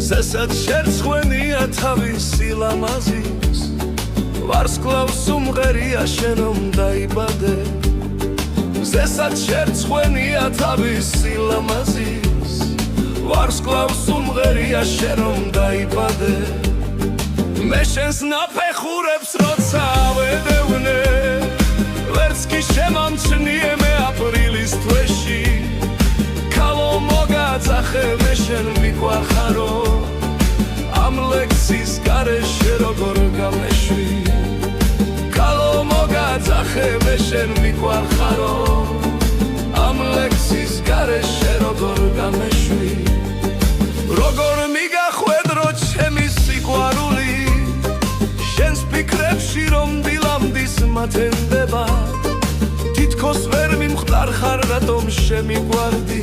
ზესაც შერცხვენია თავის სილამაზის ვარსკვლავს უმღერია შენ რომ დაიბადე ზესაც შერცხვენია თავის სილამაზის ვარსკვლავს უმღერია შენ რომ დაიბადე მე შენს ნაფეხურებს როცა ავედევნე ვერც კი შემამჩნიე მე აპრილის თვეში ქალო მოგაწახე მე შენ მიყვარხარო ამ ლექსის გარეშე როგორ გამეშვი ქალო მოგაწახე მე შენ მიყვარხარო ამ ლექსის გარეშე როგორ გამეშვი როგორ მიგახვედრო ჩემი სიყვარული შენს ფიქრებში რომ დილამდის მათენდება თითქოს ვერ მიმხვდარ ხარ რატომ შემიყვარდი